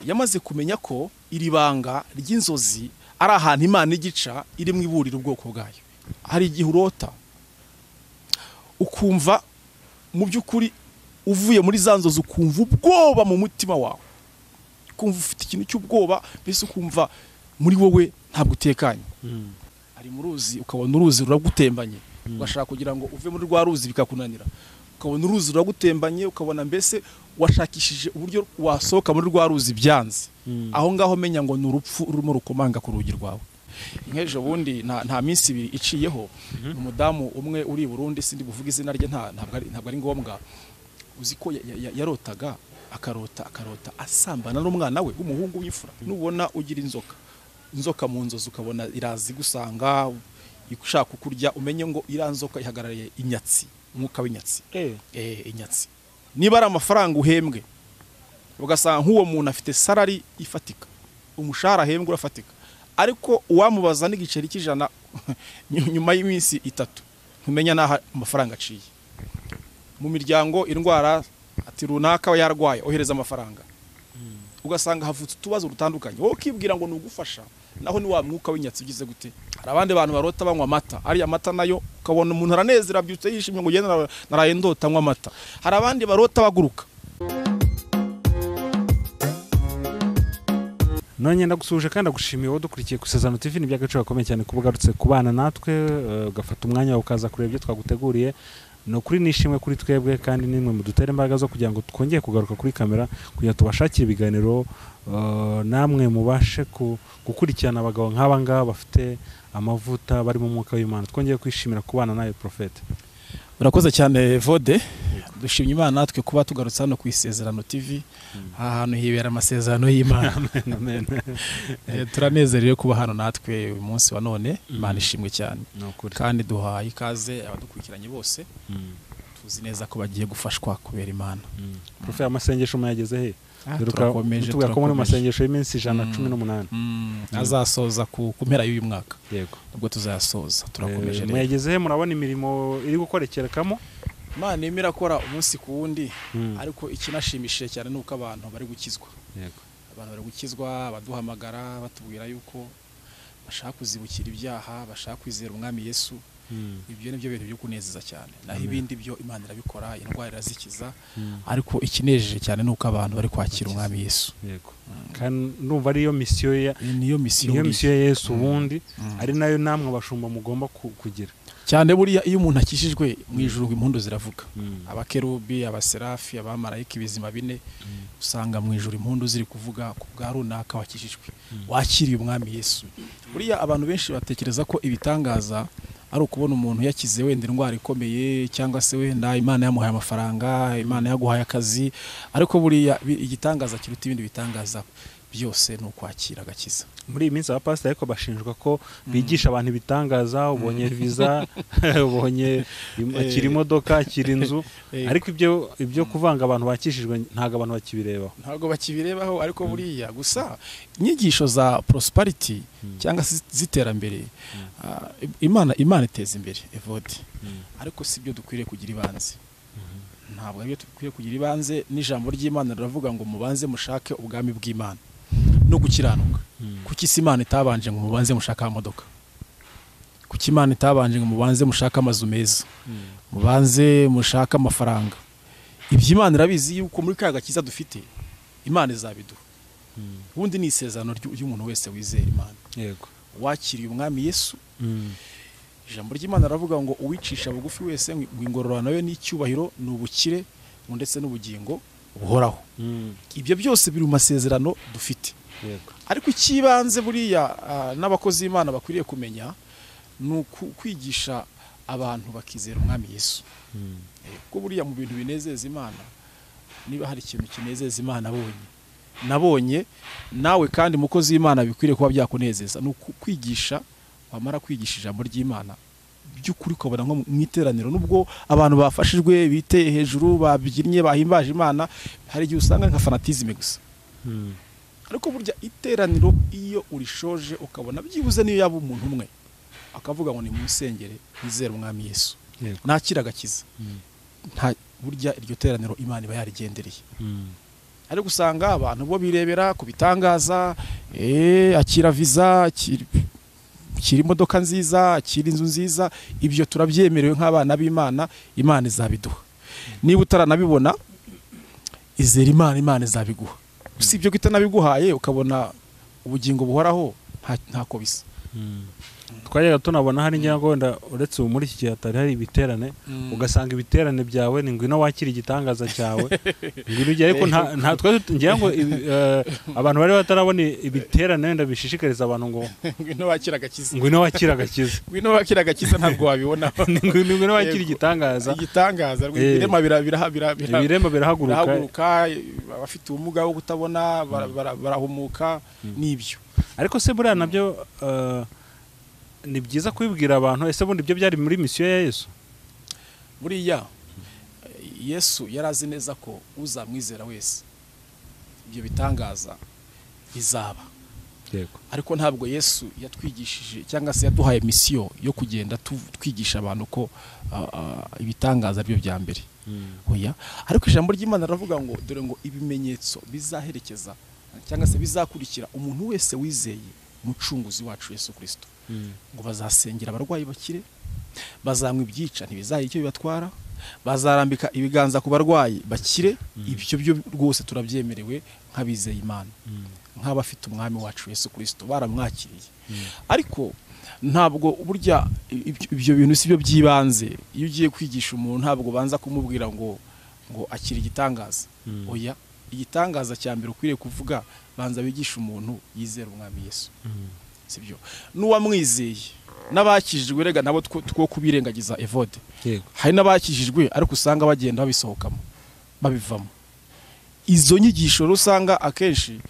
yamaze kumenya ko iri banga ry'inzozi ari ahantu Imana igica iri mu iburira ubwoko bwayo. Hari igihe urota ukumva mu by'ukuri uvuye muri za nzozi ukumva ubwoba mu mutima wawe, ukumva ufite ikintu cy'ubwoba, mbese ukumva muri wowe ntabwo utekanye. Ari mu ruzi ukabona uruzi ruragutembanye, ugashaka kugira ngo uve muri rwa ruzi bikakunanira, ukabona uruzi ruragutembanye, ukabona mbese washakishije uburyo wasohoka muri rwa ruzi byanze. Aho ngaho menya ngo ni urupfu rurimo rukomanga ku rugi rwawe. Nk'ejo bundi nta minsi ibiri iciyeho, umudamu umwe uri i Burundi, sindi buvuga izina rye, ntabwo ari ngombwa, uzi ko yarotaga akarota asambana n'umwana we w'umuhungu w'imfura. Nubona ugira inzoka mu nzozi ukabona irazi gusanga ushaka kukurya, umenye ngo iriya nzoka ihagarariye inyatsi, umwuka w'inyatsi. Inyatsi niba ari amafaranga uhembwe ugasanga nk'uwo muntu afite salari ifatika, umushahara ahembwe urafatika, ariko uwamubaza n'igiceri cy'ijana nyuma y'iminsi 3 ntumenya naho amafaranga aciye. Mu miryango indwara ati runaka yarwaye ohereza amafaranga, ugasanga havutse utubazo rutandukanye, wowe ukibwira ngo nugufasha, naho ni wa mwuka w'inyatsi ugize gute. Hari abandi bantu barota banywa amata, ari amata nayo ukabona umuntu aranezera byutse yishimye ngo ugende naraye ndota nywa amata. Hari abandi barota baguruka. None ndagusuje kandi agushimiye wowe dukurikiye Isezerano TV. Ni by'agaciro gakomeye cyane kubugarutse kubana natwe, ugafata umwanya wawe ukaza kureba ibyo twaguteguriye. No kuri nishimwe kuri twebwe kandi nimwe mu dutera imbaraga zo kugira ngo twongeye kugaruka kuri kamera kugira tubashakire ibiganiro, namwe mubashe gukurikirana abagabo nk'aba ngaba bafite amavuta bari mu mwuka w'Imana. Twongeye kwishimira kubana nawe Prophet. Urakoze cyane Vode. Dushimye Imana natwe kuba tugarutse hano ku Isezerano TV, ahantu hibera amasezerano y'Imana. Amen. Turanezerewe kuba hano natwe uyu munsi wa none. Imana ishimwe cyane. Kandi duhaye ikaze abadukurikiranye bose. Tuzi neza ko bagiye gufashwa kubera Imana. Prophet, amasengesho mayageze he? Turakomeje mu masengesho y'iminsi 118 azasoza ku mpera y'uyu mwaka. Yego, nubwo tuzayasoza. Turakomeje rero. Mwageze he? Murabona imirimo iri gukorekerekamo? Imana imira akora umunsi ku wundi, ariko ikinashimishije cyane nuko abantu bari gukizwa. Yego, abantu bari gukizwa, baduhamagara batubwira yuko bashaka kuzibukira ibyaha, bashaka kwizera umwami Yesu. Ibyo nibyo bintu byo kunezeza cyane. Naho ibindi byo Imana irabikora, indwara irazikiza, ariko ikinejeje cyane nuko abantu bari kwakira umwami Yesu. Yego, kandi numva ari yo misiyo niyo misiyo ya Yesu ubundi, ari nayo namwe abashumba mugomba kugira. Cyane buriya iyo umuntu akishijwe mu ijuru impundu ziravuga. Abakerubi, abaserafi, abamarayika, ibizima bine, usanga mu ijuru impundu ziri kuvuga ku bwa runaka wakishijwe, wakiriye umwami Yesu. Buriya abantu benshi batekereza ko ibitangaza ari ukubona umuntu yakize wenda indwara ikomeye, cyangwa se wenda Imana yamuhaye amafaranga, Imana yaguhaye akazi, ariko buriya igitangaza kiruta ibindi bitangaza byose ni ukwakira agakiza. Muri iyi minsi abapasiteri ariko bashinjwa ko bigisha abantu ibitangaza, ubonye visa, ubonye akiri imodoka, akiri inzu, ariko ibyo kuvanga abantu bakishijwe ntago abantu bakibirebaho. Ariko buriya gusa inyigisho za prosperity cyangwa ziterambere, Imana iteza imbere Evode, ariko sibyo dukwiriye kugira ibanze. Ntabwo ari byo dukwiriye kugira ibanze. N'ijambo ry'Imana riravuga ngo mubanze mushake ubwami bw'Imana no gukiranuka. Kuki Imana itabanje ngo mubanze mushaka amamodoka? Kuki Imana itabanje ngo mubanze mushaka amazu meza, mubanze mushaka amafaranga? Ibyo Imana irabizi yuko muri ka gakiza dufite Imana izabiduha. Ubundi ni isezerano ry'umuntu wese wizera Imana. Yego, wakiriye umwami Yesu. Ijambo ry'Imana ravuga ngo uwicisha bugufi wese ngingororano yo n'icyubahiro n'ubukire ndetse n'ubugingo buhoraho. Ibyo byose biri mu masezerano dufite. Yego, ariko ikibanze buriya n'abakozi b'Imana bakwiriye kumenya ni kwigisha abantu bakizera umwami Yesu. Kuko buriya mu bintu binezeza Imana, niba hari ikintu kinezeza Imana nabonye nawe kandi mukozi w'Imana bikwiriye kuba byakunezeza, ni kwigisha. Wamara kwigisha ijambo ry'Imana by'ukuri ukabona nko mu iteraniro, nubwo abantu bafashijwe biteye hejuru, babyinnye, bahimbaje Imana, hari igihe usanga nka fanatisme gusa. Ariko burya iteraniro iyo urishoje ukabona byibuze niyo yaba umuntu umwe akavuga ngo ni mu nsengere nizera umwami Yesu, nakira agakiza, nta burya iryo teraniro Imana iba yarigendereye. ariko usanga abantu bo birebera ku bitangaza, akira visa, akira imodoka nziza, akira inzu nziza, ibyo turabyemerewe nk'abana b'Imana, Imana izabiduha. Niba utaranabibona izera Imana, Imana izabiguha. Usibye ko itanabiguhaye ukabona ubugingo buhoraho ntako bisa. Twajyaga tunabona hari ngira ngo wenda uretse muri iki gihe hatari hari ibiterane, ugasanga ibiterane byawe ni ngwino wakira igitangaza cyawe, ngwino ujye, ariko nta ngira ngo abantu bari batarabona ibiterane wenda bishishikariza abantu ngo ngwino wakira agakiza, ngwino wakira agakiza, ngwino wakira agakiza, ntabwo wabibona. ngwino wakira igitangaza, ibiremba birahaguruka, abafite ubumuga bwo kutabona barahumuka n'ibyo. Ariko se buriya nabyo ni byiza kubibwira abantu. Ese bundi ibyo byari muri misiyo ya Yesu? Buriya Yesu yarazi neza ko uzamwizera wese ibyo bitangaza bizaba. Yego. Ariko ntabwo Yesu yatwigishije cyangwa se yaduhaye misiyo yo kugenda twigisha abantu ko ibitangaza byo bya mbere. Oya, ariko ijambo ry'Imana ravuga ngo dore ngo ibimenyetso bizaherekeza cyangwa se bizakurikira umuntu wese wizeye umucunguzi wacu Yesu Kristo. Ngo bazasengera abarwayi bakire, bazamwa ibyica ntibizagira icyo bibatwara, bazarambika ibiganza ku barwayi bakire. Ibyo byo rwose turabyemerewe nk'abizeye Imana, nk'abafite umwami wacu Yesu Kristo baramwakiriye. Ariko ntabwo burya ibyo bintu si byo byibanze. Iyo ugiye kwigisha umuntu ntabwo banza kumubwira ngo akira igitangaza. Oya, igitangaza cya mbere ukwiriye kuvuga banza bigisha umuntu yizera umwami Yesu. Sibyo n'uwamwizeye n'abakijijwe, rega nabo two kubirengagiza Evode. Hari n'abakijijwe ariko usanga bagenda babisohokamo babivamo. Izo nyigisho rusanga akenshi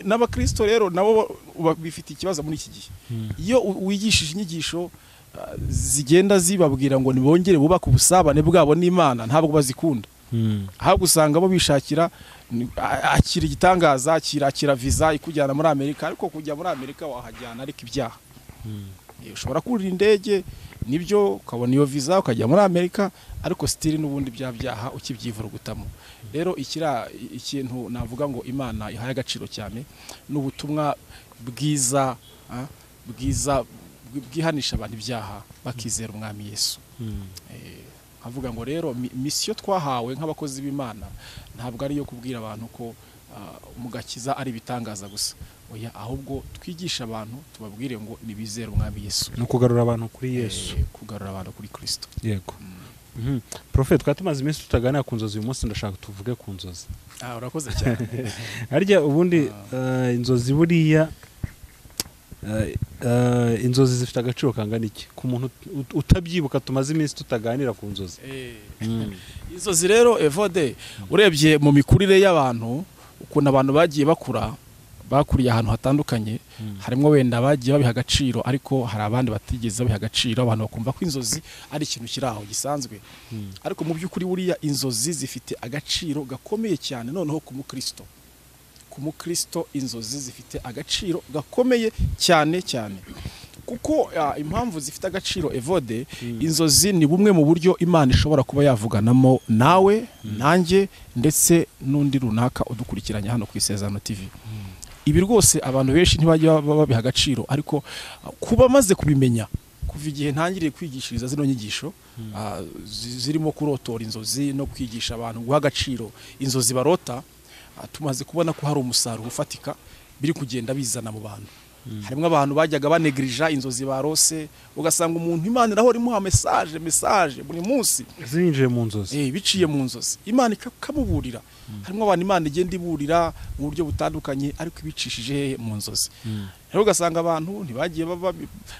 n'abakristo rero nabo bifite ikibazo muri iki gihe. Iyo wigishije inyigisho zigenda zibabwira ngo nibongere bubaka ubusabane bwabo n'Imana, ntabwo bazikunda. Ahubwo usanga bo bishakira akira igitangaza, akira visa ikujyana muri Amerika. Ariko kujya muri Amerika wahajyana ariko ibyaha. Ushobora kurira indege nibyo ukabona iyo visa ukajya muri Amerika, ariko stili n'ubundi byaha ukibyivurugutamo. Rero ikintu navuga ngo Imana ihaye agaciro cyane n'ubutumwa bwiza bwihanisha abantu ibyaha bakizera umwami Yesu. Avuga ngo rero misiyo twahawe nk'abakozi b'Imana ntabwo ari yo kubwira abantu ko umugakiza ari ibitangaza gusa. Oya, ahubwo twigisha abantu tubabwire ngo nibizere umwami Yesu, no kugarura abantu kuri Yesu, kugarura abantu kuri Kristo. Yego. Prophet, twatumaze iminsi tutaganira ku nzozi, uyu munsi ndashaka tuvuge ku nzozi. Urakoze cyane. Harya ubundi inzozi buriya inzozi zifite agaciro kangana iki ku muntu utabyibuka tumaze iminsi tutaganira ku nzozi? Inzozi rero Evode, urebye mu mikurire y'abantu ukuntu abantu bagiye bakuriye ahantu hatandukanye, harimo wenda bagiye babiha agaciro, ariko hari abandi batigeze babiha agaciro. Abantu bakumva ko inzozi ari ikintu kiri aho gisanzwe, ariko mu by'ukuri buriya inzozi zifite agaciro gakomeye cyane. Noneho ku mukristo inzozi zifite agaciro gakomeye cyane cyane, kuko impamvu zifite agaciro Evode, inzozi ni bumwe mu buryo Imana ishobora kuba yavuganamo nawe, nanjye, ndetse n'undi runaka udukurikiranya hano ku Isezerano TV. Ibi rwose abantu benshi ntibajya babiha agaciro, ariko kuba maze kubimenya kuva igihe ntangiriye kwigishiriza zino nyigisho zirimo kurotora inzozi no kwigisha abantu guha agaciro inzozi barota, tumaze kubona ko hari umusaruro ufatika biri kugenda bizana mu bantu. Harimo abantu bajyaga banegrija inzozi barose, ugasanga umuntu Imana iraho rimuha message buri munsi zinjiye mu nzozi, biciye mu nzozi, Imana ikamuburira. Harimo abantu Imana igenda iburira mu buryo butandukanye, ariko ibicishije mu nzozi. Rero ugasanga abantu ntibagiye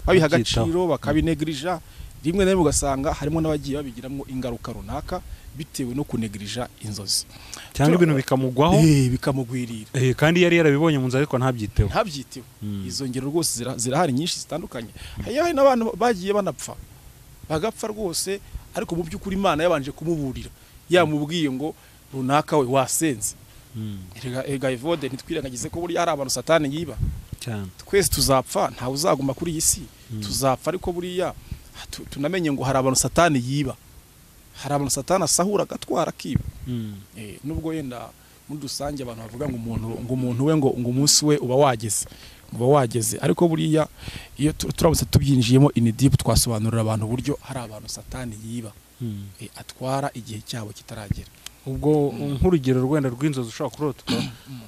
babiha agaciro, bakabinegrija. Rimwe na rimwe ugasanga harimo n'abagiye babigiramo ingaruka runaka bitewe no kunegrija inzozi, cyangwa ibintu bikamugwaho, bikamugwirira, kandi yari yarabibonye mu nzozi ariko ntabyiteho. Izo ngero rwose zirahari nyinshi zitandukanye. Hari n'abantu bagiye banapfa, bagapfa rwose, ariko mu by'ukuri Imana yabanje kumuburira, yamubwiye ngo runaka we wasenze. Ega Evode, ntitwirengagize ko buri hari abantu Satani yiba cyane. Twese tuzapfa, ntawe uzaguma kuri iyi si, tuzapfa. Ariko buriya tunamenye ngo hari abantu Satani yiba, hari abantu Satani asahura agatwara akiba. Nubwo yenda muri rusange abantu bavuga ngo umuntu we ngo umunsi we uba wageze ariko buriya iyo turamutse tubyinjiyemo in deep twasobanurira abantu uburyo hari abantu satani yiba atwara igihe cyabo kitaragera. ubwo nk'urugero rwenda rw'inzozi ushobora kurota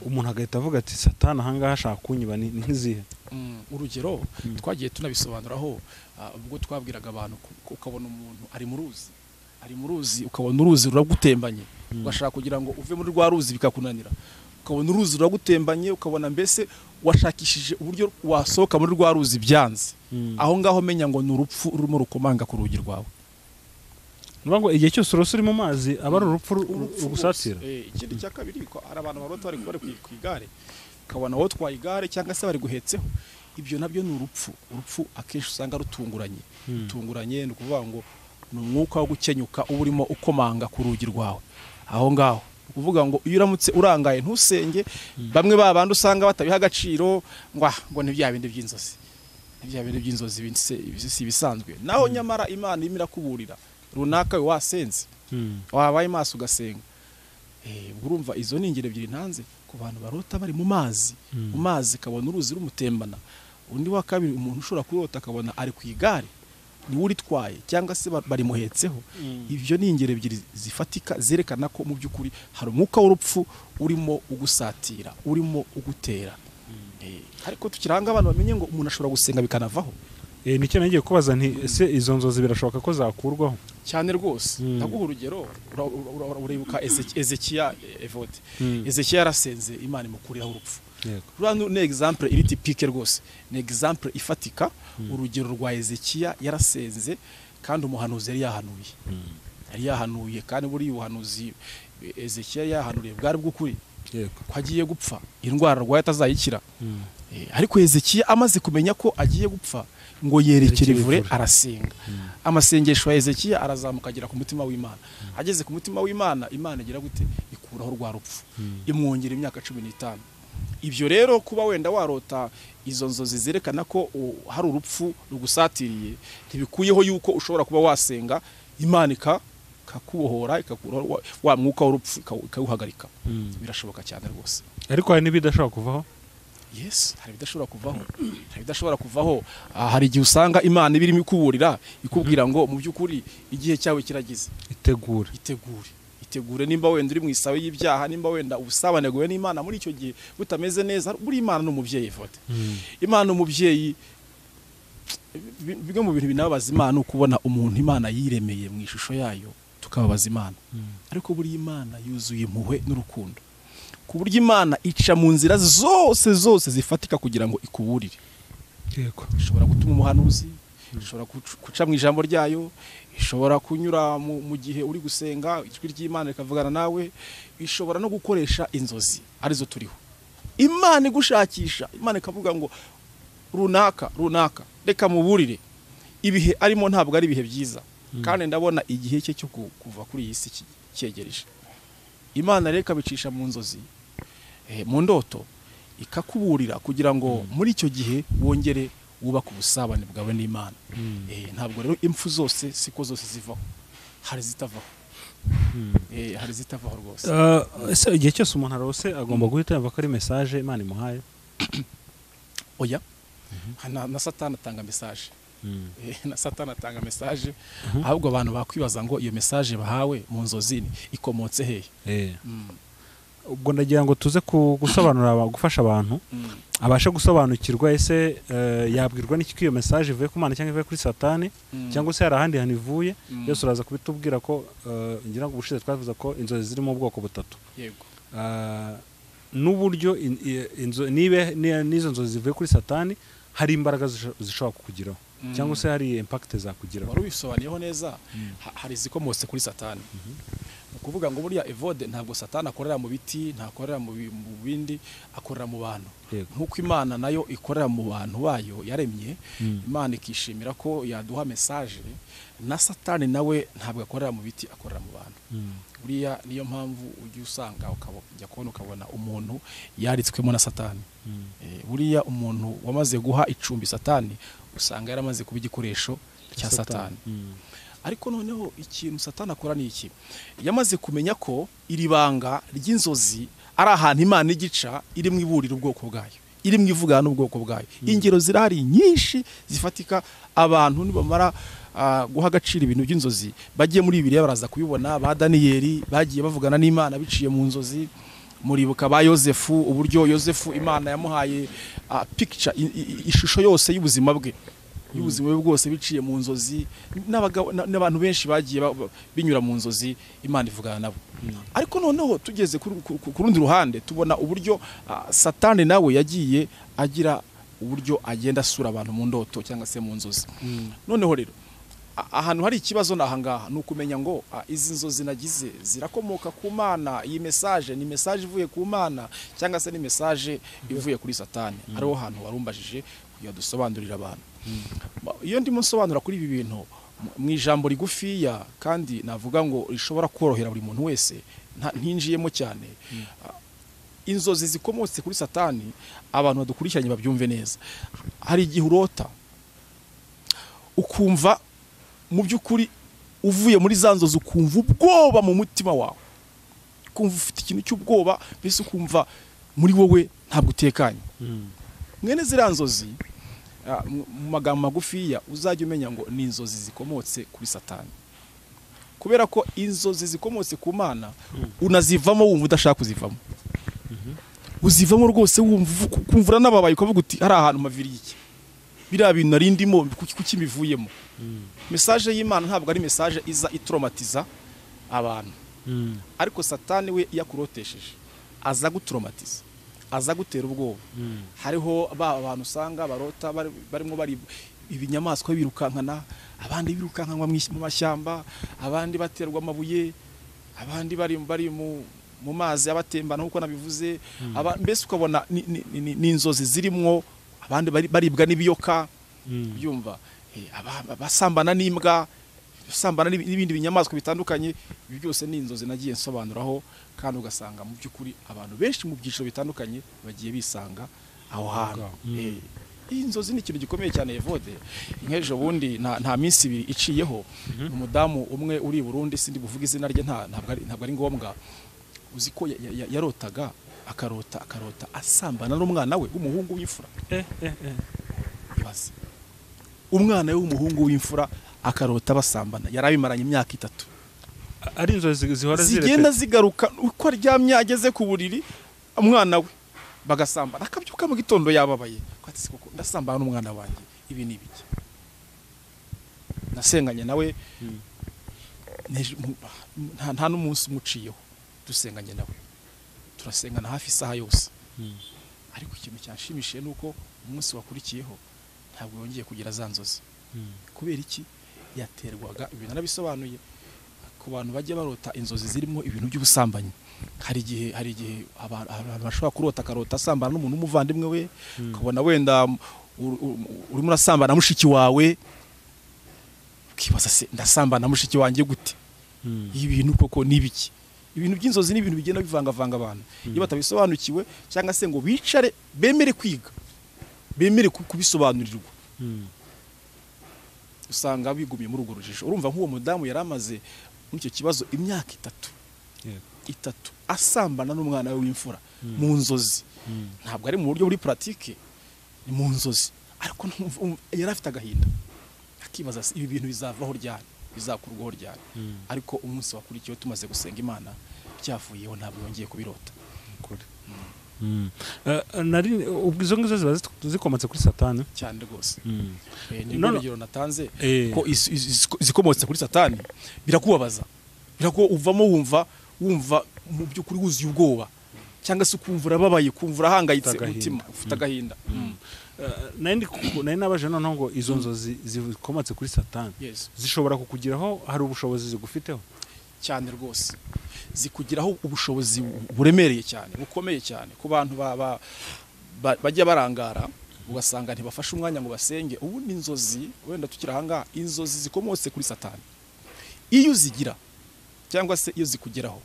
umuntu agahita avuga ati satani ahangaha ashaka kunyiba ni nk'izihe? Urugero twagiye tunabisobanuraho ubwo twabwiraga abantu ukabona umuntu ari mu ruzi ukabona uruzi ruragutembanye ugashaka kugira ngo uve muri rwa ruzi bikakunanira, ukabona uruzi ruragutembanye ukabona mbese washakishije uburyo wasohoka muri rwa ruzi byanze, aho ngaho menya ngo ni urupfu rurimo rukomanga ku rugi rwawe. Ngo igihe cyose urose uri mu mazi aba ari urupfu rugusatira. Ikindi cya kabiri ko hari abantu barota bari ku igare ukabona wowe utwaye igare cyangwa se bari guhetseho, ibyo nabyo ni urupfu akenshi usanga rutunguranye ni ukuvuga ngo ni umwuka wo gukenyuka uba urimo ukomanga ku rugi rwawe aho ngaho. Uvuga ngo iyo uramutse urangaye ntusenge, bamwe babandi usanga batabiha agaciro ngo ni bya bindi by'inzozi si bisanzwe, naho nyamara Imana imira kuburira runaka we wasenze wabaye maso ugasenga. Urumva izo ni ingero ebyiri ntanze ku bantu barota bari mu mazi kabona uruzi rumutembana. Undi wa kabiri umuntu ushobora kurota akabona ari ku igare ni uritwaye cyangwa se bari muhetseho. Ibyo ni ingero ebyiri zifatika zerekana ko mu by'ukuri hari umwuka w'urupfu urimo ugusatira urimo ugutera. Ariko tukiranga abantu bamenye ngo umuntu ashobora gusenga bikanavaho. Nicyo nagiye kubaza nti ese izo nzozi birashoboka ko zakurwaho? Cyane rwose. Ndaguha urugero uribuka Ezekiya Evode. Ezekiya yarasenze Imana imukuriraho urupfu. Rwano ni example iri typique rwose, ni example ifatika. Urugero rwa Ezekiya yarasenze kandi umuhanuzi yari yahanuye kandi buri ubuhanuzi Ezekiya yahanuriye bwari bw'ukuri ko agiye gupfa, indwara arwaye atazayikira. Ariko Ezekiya amaze kumenya ko agiye gupfa ngo yerekere ivure arasenga. Amasengesho ya Ezekiya arazamuka agera ku mutima w'Imana. Ageze ku mutima w'Imana, Imana igira gute ikuraho rwa rupfu imwongera imyaka 15. Ibyo rero kuba wenda warota izo nzozi zerekana ko hari urupfu rugusatiriye ntibikuyeho yuko ushobora kuba wasenga Imana kakubohora ikakuraho wa mwuka w'urupfu ikawuhagarika. Birashoboka cyane rwose. Ariko hari n'ibidashobora kuvaho. Yes, hari bidashobora kuvaho. Hari igihe usanga Imana ibirimo ikuburira ikubwira ngo mu by'ukuri igihe cyawe kiragize. Itegure nimba wenda uri mu isabe y'ibyaha, nimba wenda ubusabane gwe n'Imana muri icyo gihe butameze neza. Buri Imana n'umubyeyi Evode. Imana n'umubyeyi biga mu bintu binabaza Imana ukubona umuntu Imana yiremeye mu ishusho yayo tukababaza Imana. Ariko buri Imana yuzuye impuhwe n'urukundo ku buryo Imana ica mu nzira zose zifatika kugira ngo ikuburire. Ishobora gutuma umuhanuzi, ishobora guca mu ijambo ryayo, ishobora kunyura mu gihe uri gusenga ijwi ry'Imana rikavugana nawe, ishobora no gukoresha inzozi arizo turiho. Imana igushakisha, Imana ikavuga ngo runaka reka muburire ibihe arimo ntabwo ari ibihe byiza kandi ndabona igihe cye cyo kuva kuri iyi si cyegereje. Imana reka bicisha mu nzozi mu ndoto ikakuburira kugira ngo muri icyo gihe wongere wubaka ubusabane bwawe n'Imana. Ntabwo rero impfu zose siko zose zivaho, hari zitavaho rwose. Ese igihe cyose umuntu arose agomba guhita yumva ko ari message Imana imuhaye? Oya, na Satani atanga message. Ahubwo abantu bakwibaza ngo iyo message bahawe mu nzozi ikomotse hehe. Ubwo ndagira ngo tuze gusobanura gufasha abantu abasha gusobanukirwa ese yabwirwa n'iki ko iyo message ivuye ku Mana cyangwa ivuye kuri Satani cyangwa se hari ahandi hantu ivuye. Byose uraza kubitubwira ko ngira ngo ubushize twavuze ko inzozi ziri mu bwoko butatu. Yego. N'uburyo n'izo nzozi zivuye kuri Satani hari imbaraga zishobora kukugiraho cyangwa se hari impact zakugiraho. Wari ubisobanuyeho neza. Hari zikomotse kuri Satani. Kuvuga ngo buriya Evode ntabwo Satani akorera mu biti, ntakorera mu bindi, akorera mu bantu. Nkuko Imana nayo ikorera mu bantu bayo yaremye, Imana ikishimira ko yaduha message, na Satani nawe ntabwo akorera mu biti, akorera mu bantu. Buriya niyo mpamvu ujye usanga ukajya kubona ukabona umuntu yaritswemo na Satani. Buriya umuntu wamaze guha icumbi Satani usanga yaramaze kuba igikoresho cya Satani. Ariko noneho ikintu Satani akora ni iki? Yamaze kumenya ko iri banga ry'inzozi ari ahantu Imana igica irimo iburira ubwoko bwayo, irimo ivugana n'ubwoko bwayo. Ingero zirahari nyinshi zifatika. Abantu nibamara guha agaciro ibintu by'inzozi bagiye muri Bibiliya baraza kubibona. Ba Daniyeli bagiye bavugana n'Imana biciye mu nzozi. Muribuka ba Yosefu, uburyo Yosefu Imana yamuhaye picture, ishusho yose y'ubuzima bwe, y'ubuzima bwe bwose biciye mu nzozi. N'abantu benshi bagiye binyura mu nzozi, Imana ivugana nabo. Ariko noneho tugeze ku rundi ruhande tubona uburyo Satani nawe yagiye agira uburyo agenda asura abantu mu ndoto cyangwa se mu nzozi. Noneho rero ahantu hari ikibazo nahangaha ni ukumenya ngo izi nzozi nagize zirakomoka ku Mana. Iyi message ni message ivuye ku Mana cyangwa se ni message ivuye kuri Satani? Ariho hantu warumbajije kugira dusobanurira abantu. Iyo ndimo nsobanura kuri ibi bintu mu ijambo rigufiya kandi navuga ngo rishobora korohera buri muntu wese, ntinjiyemo cyane. Inzozi zikomotse kuri Satani abantu badukurikiranye babyumve neza. Hari igihe urota ukumva mu by'ukuri uvuye muri za nzozi ukumva ubwoba mu mutima wawe, ukumva ufite ikintu cy'ubwoba, mbese ukumva muri wowe ntabwo utekanye. Mwene ziriya nzozi mu magambo magufiya uzajya umenya ngo ni inzozi zikomotse kuri Satani, kubera ko inzozi zikomotse ku Mana unazivamo wumva udashaka kuzivamo. Uzivamo rwose wumva kumvura n'ababaye ukavuga uti hari ahantu maviriye iki, biriya bintu narindimo kuki bivuyemo. Message y'Imana ntabwo ari message iza itraumatiza abantu, ariko Satani we yakurotesheje aza gutraumatiza, aza gutera ubwoba. Hariho abantu usanga barota barimo bari ibinyamaswa birukankana, abandi birukankanwa mu mashyamba, abandi baterwa amabuye, abandi bari mu mazi abatembana nkuko nabivuze. Mbese ukabona ni inzozi zirimwo abandi baribwa n'ibiyoka, byumva basambana n'imbwa, basambana n'ibindi binyamaswa bitandukanye. Ibi byose ni inzozi nagiye nsobanuraho, kandi ugasanga mu by'ukuri abantu benshi mu byiciro bitandukanye bagiye bisanga aho hantu. Iyi nzozi ni ikintu gikomeye cyane Evode. Nk'ejo bundi nta minsi ibiri iciyeho, umudamu umwe uri i Burundi, sindi buvuga izina rye, ntabwo ari ngombwa, uzi ko yarotaga akarota asambana n'umwana we w'umuhungu w'imfura. Ibaze umwana we w'umuhungu w'imfura akarota basambana. Yarabimaranye imyaka 3. Ari inzozi zihora zigenda zigaruka uko aryamye ageze ku buriri, umwana we bagasambana. Akabyuka mu gitondo yababaye, kwatse koko ndasambana n'umwana wanjye, ibi ni biki? Nasenganye nawe nta n'umunsi umuciyeho, dusenganye nawe turasengana hafi isaha yose. Ariko ikintu cyanshimishije nuko umunsi wakurikiyeho ntabwo yongeye kugira za nzozi. Kubera iki? Yaterwaga ibintu nabisobanuye ku bantu bajya barota inzozi zirimo ibintu by'ubusambanyi. Hari igihe abantu bashobora kurota akarota asambana n'umuntu w'umuvandimwe we, ukabona wenda urimo urasambana mushiki wawe, ukibaza se ndasambana mushiki wanjye gute? Ibi bintu koko ni biki? Ibintu by'inzozi ni ibintu bigenda bivangavanga abantu. Iyo batabisobanukiwe cyangwa se ngo bicare bemere kwiga, bemere kubisobanurirwa, usanga bigumiye muri urwo rujijo. Urumva nk'uwo mudamu yaramaze muri icyo kibazo imyaka 3 asambana n'umwana we w'imfura mu nzozi. Ntabwo ari mu buryo buri pratique, ni mu nzozi. Ariko yari afite agahinda, akibaza ibi bintu bizavaho ryari, bizakurwaho ryari. Ariko umunsi wakurikiyeho tumaze gusenga Imana byavuyeho, ntabwo yongeye kubirota. Izo ngizo ziba zikomotse kuri Satani cyane rwose. Ni urugero natanze ko zikomotse kuri Satani birakubabaza, uvamo wumva mu by'ukuri wuzuye ubwoba, cyangwa se ukumva urababaye, kumva urahangayitse umutima, ufite agahinda. nari nabaje noneho ngo izo nzozi zikomotse kuri Satani zishobora kukugiraho, hari ubushobozi zigufiteho cyane rwose, zikugiraho ubushobozi buremereye cyane, bukomeye cyane ku bantu bajya barangara ugasanga ntibafashe umwanya ngo basenge. Ubu ni inzozi, wenda tukira hanga, inzozi zikomotse kuri Satani iyo uzigira cyangwa se iyo zikugeraho,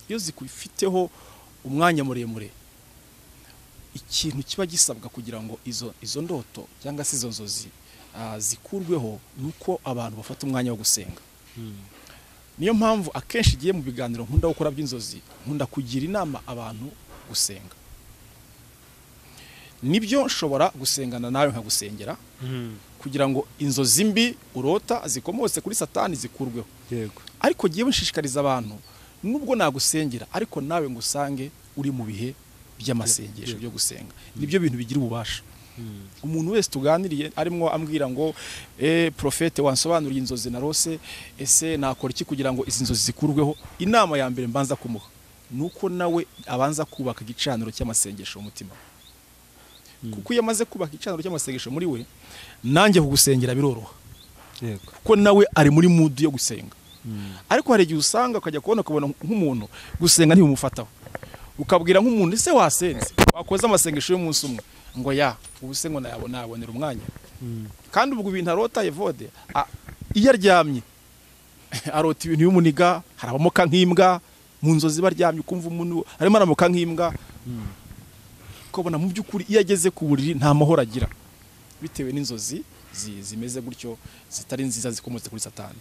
iyo zikufiteho umwanya muremure, ikintu kiba gisabwa kugira ngo izo ndoto cyangwa se izo nzozi zikurweho nuko abantu bafata umwanya wo gusenga. Niyo mpamvu akenshi igiye mu biganiro nkunda gukora by'inzozi, nkunda kugira inama abantu gusenga. Nibyo nshobora gusengana nawe nkagusengera kugira ngo inzozi mbi urota zikomotse kuri satani zikurweho. Yego. Ariko giye nshishikariza abantu nubwo nagusengera ariko nawe ngusange uri mu bihe by'amasengesho byo gusenga. Nibyo bintu bigira ububasha. Umuntu wese tuganiriye arimo ambwira ngo profete wansobanuriye inzozi narose, ese nakora iki kugira ngo izi nzozi zikurweho, inama ya mbere mbanza kumuha nuko nawe abanza kubaka igicaniro cy'amasengesho mu mutima. Kuko yamaze kubaka igicaniro cy'amasengesho muri we, nanjye kugusengera biroroha. Yego. Kuko nawe ari muri mood yo gusenga. Ariko hari igihe usanga ukajya kubona nk'umuntu gusenga ntibimufataho, ukabwira nk'umuntu ese wasenze wakoze amasengesho y'umunsi umwe ngo ya ubuse ngo nabonera umwanya. Kandi ubwo ibintu arota Evode iyo aryamye arota ibintu y'umuniga, harabamoka nk'imbwa mu nzozi baryamye, ukumva umuntu arimo aramoka nk'imbwa. Ukabona mu by'ukuri iyo ageze ku buriri nta mahoro agira bitewe n'inzozi zimeze gutyo zitari nziza zikomotse kuri satani.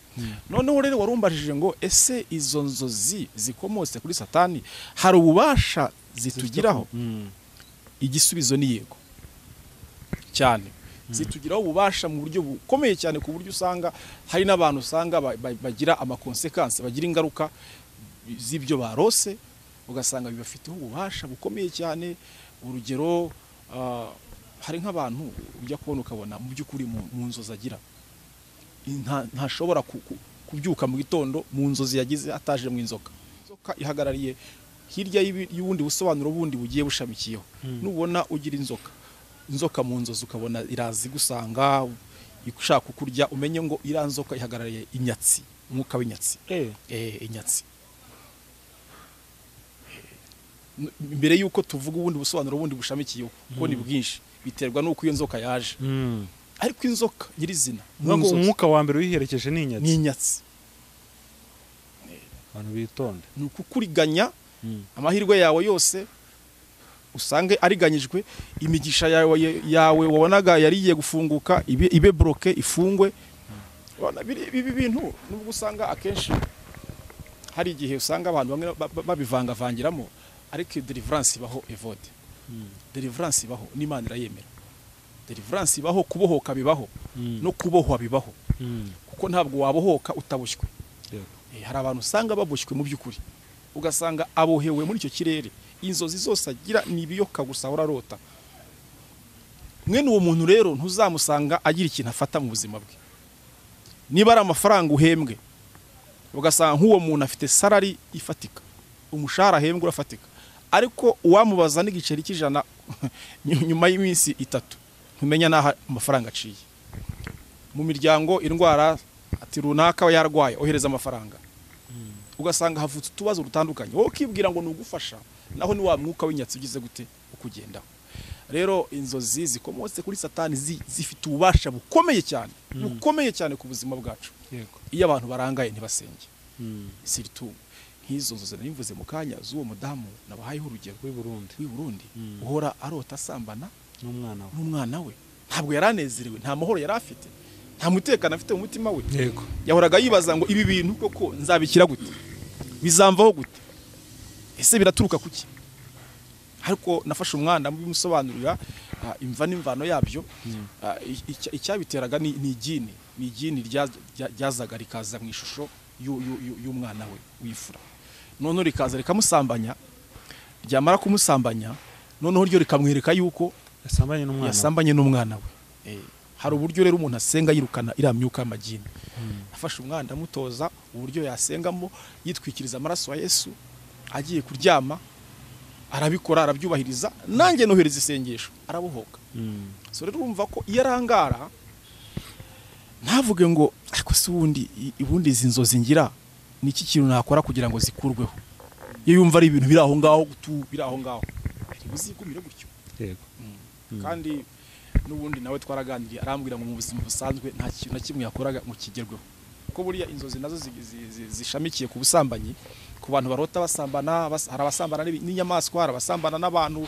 Noneho rero warumbajije ngo ese izo nzozi zikomotse kuri satani hari ububasha zitugiraho? Igisubizo ni yego cyane. Zitugiraho ububasha mu buryo bukomeye cyane, ku buryo usanga hari n'abantu usanga bagira amakonsekansi, bagira ingaruka z'ibyo barose, ugasanga bibafiteho ububasha bukomeye cyane. Urugero hari nk'abantu ujya kubona ukabona mu by'ukuri mu nzozi agira ntashobora kubyuka mu gitondo mu nzozi yagize ataje mu inzoka. Inzoka ihagarariye hirya y'ubundi busobanuro bundi bugiye bushamikiyeho. Nubona ugira inzoka mu nzozi ukabona irazi gusanga ishaka kukurya, umenye ngo iranzoka ihagarariye inyatsi, umwuka w'inyatsi. Inyatsi. Mbere yuko tuvuga ubundi busobanuro bundi bushamikiyeho kuko ni bwinshi, biterwa nuko iyo nzoka yaje. Ariko inzoka nyirizina umwuka wa mbere wiherekeje ni inyatsi. Ni inyatsi. Abantu bitonde. Ni ukukuriganya amahirwe yawe yose usange ariganyijwe, imigisha yawe wabonaga yariye gufunguka ibe bloke ifungwe. Ibi bintu nubwo usanga akenshi hari igihe usanga abantu bamwe babivangavangiramo, ariko deliverance ibaho Evode. Deliverance ibaho n'Imana irayemera. Deliverance ibaho, kubohoka bibaho no kubohwa bibaho. Kuko ntabwo wabohoka utabushywe. Hari abantu usanga babushywe mu by'ukuri, ugasanga abohewe muri icyo kirere, inzozi zose agira nibiyoka gusa urarota. Mwene uwo muntu rero ntuzamusanga agira ikintu afata mu buzima bwe. Niba ari amafaranga uhembwe, ugasanga nk'uwo muntu afite salary ifatika, umushahara ahembwe urafatika, ariko uwamubaza n'igiceri cy'ijana nyuma y'iminsi 3 ntumenya naho amafaranga aciye. Mu miryango indwara ati runaka yarwaye ohereza amafaranga, ugasanga havutse utubazo rutandukanye, wowe ukibwira ngo nugufasha, naho ni wa mwuka w'inyatsi ugize gute ukugendaho. Rero inzozi zikomotse kuri satani zifite ububasha bukomeye cyane ku buzima bwacu. Iyo abantu barangaye ntibasenge. Siritu nk'izo nzozi nimvuze mu kanya z'uwo mudamu nabahayeho urugero w'i Burundi uhora arota asambana n'umwana we. Ntabwo yaranezerewe, nta mahoro yari afite, nta mutekano afite mu mutima we. Yahoraga yibaza ngo ibi bintu koko nzabikira gute, bizamvaho gute, ese biraturuka kuki? Ariko nafashe umwana mubimusobanurira imva n'imvano yabyo. Icyabiteraga ni igini ryazaga rikaza mu ishusho y'umwana we wifura. None rikaza rikamusambanya, ryamara kumusambanya noneho ryo rikamwereka yuko yasambanye n'umwana we. Hari uburyo rero umuntu asenga yirukana iramyuka y'amagini. Afashe umwana amutoza uburyo yasengamo yitwikiriza amaraso ya Yesu, agiye kuryama arabikora, arabyubahiriza, nanjye nohereza isengesho arabohoka. So rero urumva ko iyo arangara ntavuge ngo ariko se ubundi izi nzozi ngira ni iki kintu nakora kugira ngo zikurweho. Iyo yumva ari ibintu biri aho ngaho bizigumire gutyo. Kandi n'ubundi nawe twaraganiriye arambwira ngo mu buzima busanzwe nta kintu na kimwe yakoraga mu kigerweho, ko buriya inzozi nazo zishamikiye ku busambanyi, ku bantu barota basambana. Hari abasambana n'inyamaswa, hari abasambana n'abantu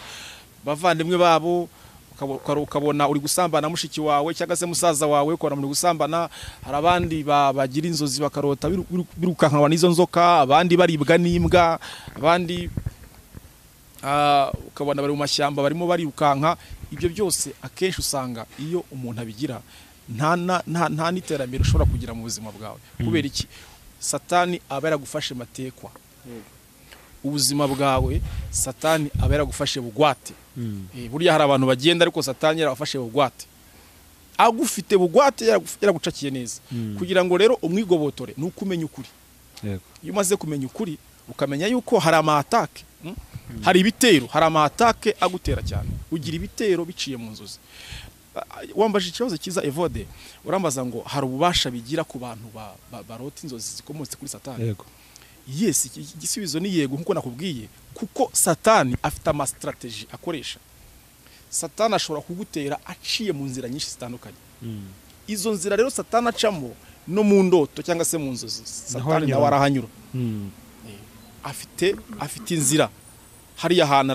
bavandimwe babo, ukabona uri gusambana mushiki wawe cyangwa se musaza wawe, ukabona muri gusambana. Hari abandi bagira inzozi bakarota birukankanwa n'izo nzoka, abandi baribwa n'imbwa, abandi ukabona bari mu mashyamba barimo barirukanka. Ibyo byose akenshi usanga iyo umuntu abigira nta n'iterambere ushobora kugira mu buzima bwawe. Kubera iki? Satani aba yaragufashe matekwa. Ubuzima bwawe Satani aba yaragufashe bugwate. Burya hari abantu bagenda ariko Satani yarabafashe bugwate, agufite bugwate yaragucakiye neza. Kugira ngo rero umwigobotore ni ukumenya ukuri. Iyo umaze kumenya ukuri ukamenya yuko hari amatake, hari ibitero, hari amatake agutera cyane, ugira ibitero biciye mu nzozi. Wambaje ikibazo cyiza Evode, urambaza ngo hari ububasha bigira ku bantu barota inzozi zikomotse kuri Satani. Yego. Yes, igisubizo ni yego nkuko nakubwiye, kuko Satani afite ama strategy akoresha. Satani ashobora kugutera aciye mu nzira nyinshi zitandukanye. Izo nzira rero Satani acamo no mu ndoto cyangwa se mu nzozi, Satani nawe arahanyura. Afite inzira hariya ahantu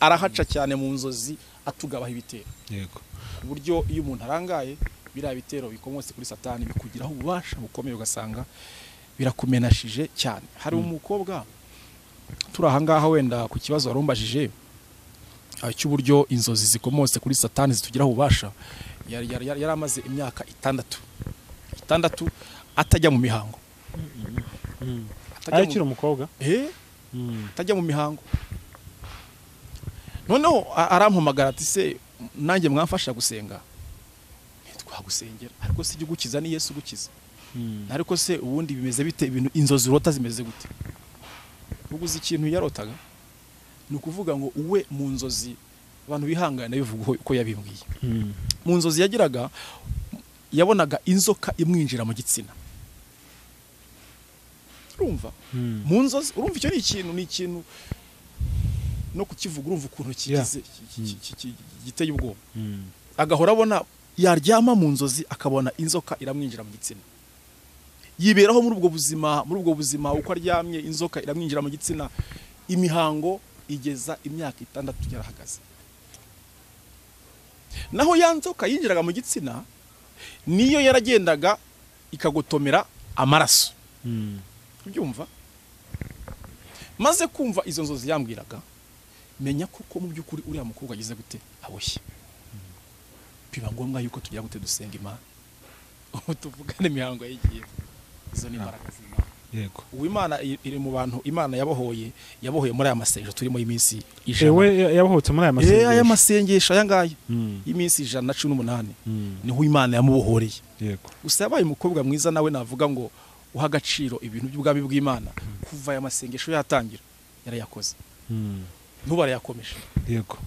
arahaca cyane mu nzozi atugabaho ibitero. Yego. Uburyo iyo umuntu arangaye biriya bitero bikomotse kuri Satani bikugiraho ububasha bukomeye, ugasanga birakumenashije cyane. Hari umukobwa turi ahangaha wenda ku kibazo warumbajije cy'uburyo inzozi zikomotse kuri Satani zitugiraho ububasha. Yari amaze imyaka 6 atajya mu mihango. Akiri umukobwa atajya mu mihango. Noneho arampamagara ati se nanjye mwamfasha gusenga. Twagusengera ariko si gukiza ni Yesu gukiza. Ariko se ubundi bimeze bite ibintu inzozi urota zimeze gute? Uguze ikintu yarotaga ni ukuvuga ngo uwe mu nzozi abantu bihangana bivuga ko yabimbwiye. Mu nzozi yagiraga yabonaga inzoka imwinjira mu gitsina. Urumva? Mu nzozi urumva icyo ni ikintu no kukivuga urumva ukuntu kigize giteye ubwoba. Agahora abona yaryama mu nzozi akabona inzoka iramwinjira mu gitsina. Yiberaho muri ubwo buzima uko aryamye inzoka iramwinjira mu gitsina, imihango igeza imyaka 6 yarahagaze. Naho ya nzoka yinjiraga mu gitsina niyo yaragendaga ikagotomera amaraso. Ubyumva? Maze kumva izo nzozi yambwiraga, menya kuko mu by'ukuri uriya mukobwa agize gute aboshye. Biba ngombwa yuko tujya gute dusenga Imana. Tuvugane imihango yigiye. Izo ni imbaraga z'Imana. Yego. Uwimana iri mu bantu Imana yabohoye muri aya masengesho turimo iminsi ijana. Ewe yabohotse muri aya masengesho. Aya masengesho ayangaya y'iminsi 118 niho Imana yamubohoreye. Yego. Gusa yabaye umukobwa mwiza nawe navuga ngo uha agaciro ibintu by'ubwami bw'Imana kuva aya masengesho yatangira yarayakoze. Ntubare yakomeje. Yego.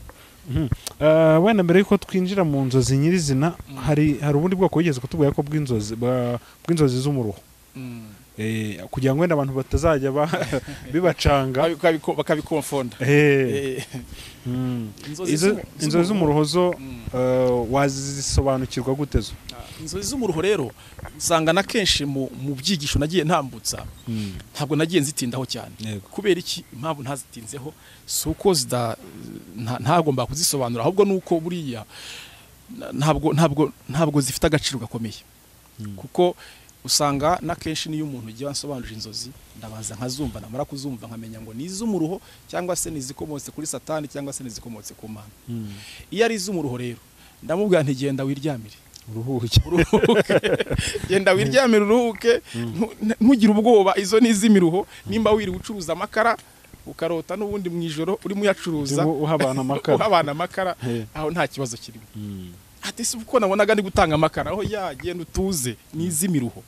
Wenda mbere yuko twinjira mu nzozi nyirizina hari ubundi bwoko wigeze kutubwira ko bw'inzozi z'umuruho. Kugira ngo wenda abantu batazajya bibacanga bakabikonfonda. Inzozi z'umuruho zo wazisobanukirwa gute zo? Inzozi z'umuruho rero usanga na kenshi mu byigisho nagiye ntambutsa ntabwo nagiye nzitindaho cyane. Kubera iki impamvu ntazitinzeho suko ntagomba kuzisobanura, ahubwo nuko buriya ntabwo zifite agaciro gakomeye. Kuko usanga na kenshi niyo umuntu ugiye ansobanurira inzozi ndabaza nkazumva, namara kuzumva nkamenya ngo ni iz'umuruho cyangwa se ni izikomotse kuri Satani cyangwa se ni izikomotse ku Mana. Iyo ari iz'umuruho rero ndamubwira nti genda wiryamire uruhuke. Genda wiryamire uruhuke, ntugire ubwoba. Izo ni iz'imiruho. Nimba wiri gucuruza amakara ukarota n'ubundi mu ijoro urimo yacuruza uhabana amakara aho nta kibazo kirimo. Ati se uko nabonaga ndi gutanga amakara aho yagenda utuze ni iz'imiruho.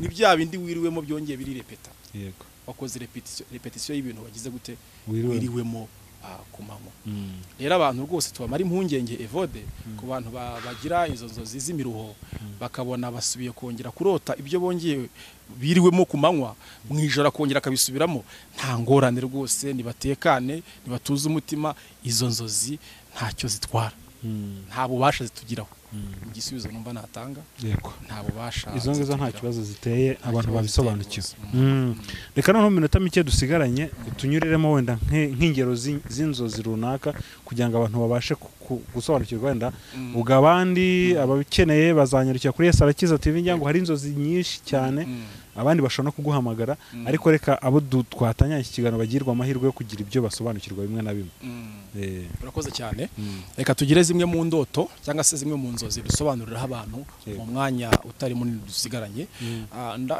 Ni bya bindi wiriwemo byongeye biri repeta. Yego. Wakoze repetition y'ibintu wagize gute wiriwemo ku manywa. Rero abantu rwose tubamara impungenge Evode ku bantu bagira izo nzozi z'imiruho bakabona basubiye kongera kurota ibyo bongeye biriwemo ku manywa mu ijoro kongera akabisubiramo, nta ngorane rwose, nibatekane nibatuze umutima. Izo nzozi ntacyo zitwara, nta bubasha zitugiraho. igisubizo numva natanga yego nta bubasha izo ngizo nta kibazo ziteye abantu babisobanukiwe reka noneho minota mike dusigaranye tunyuriremo wenda nk'ingero z'inzozi runaka kugira ngo abantu babashe gusobanukirwa wenda ubwo abandi ababikeneye bazanyarukira kuri Isarakiza TV ngo hari inzozi nyinshi cyane abandi bashobora no kuguhamagara ariko reka abo twatanya iki kiganiro bagirwa amahirwe yo kugira ibyo basobanukirwa bimwe na bimwe. Urakoze cyane. Reka tugire zimwe mu ndoto cyangwa se zimwe mu nzozi dusobanurira abantu mu mwanya utari munini dusigaranye.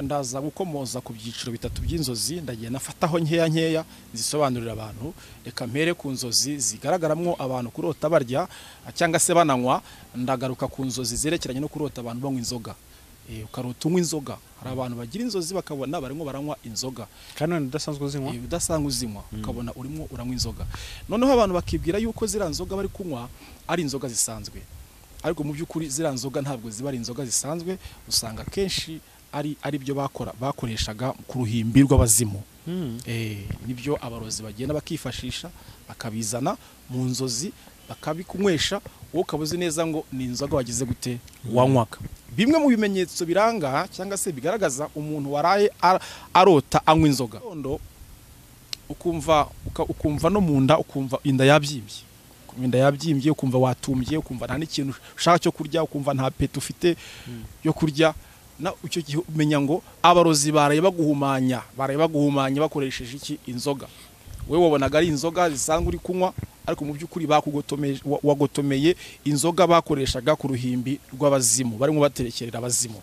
Ndaza gukomoza ku byiciro bitatu by'inzozi ndagiye nafataho nkeya zisobanurira abantu. Reka mpere ku nzozi zigaragaramo abantu kurota barya cyangwa se bananywa, ndagaruka ku nzozi zerekeranye no kurota abantu banywa inzoga. Ukarota unywa inzoga, hari abantu bagira inzozi bakabona barimo baranywa inzoga kandi udasanzwe uzinywa ukabona urimo uranywa inzoga. Noneho abantu bakibwira yuko zira nzoga bari kunywa ari inzoga zisanzwe, ariko mu by'ukuri zira nzoga ntabwo ziba ari inzoga zisanzwe. Usanga kenshi ari byo bakoreshaga ku ruhimbi rw'abazimu. Nibyo abarozi bagenda bakifashisha bakabizana mu nzozi bakabikunywesha, wowe ukabuze neza ngo ni inzoga wagize gute wanywaga. Bimwe mu bimenyetso biranga cyangwa se bigaragaza umuntu waraye arota anywa inzoga, ukumva no mu nda, ukumva inda yabyimbye, ukumva watumbye, ukumva nta n'ikintu ushaka cyo kurya, ukumva nta peti ufite yo kurya. Na icyo gihe umenya ngo abarozi baraye baguhumanya bakoresheje iki inzoga. Wewe wabonaga ari inzoga zisanzwe uri kunywa, ariko mu by'ukuri wagotomeye inzoga bakoreshaga ku ruhimbi rw'abazimu, barimo baterekerera abazimu.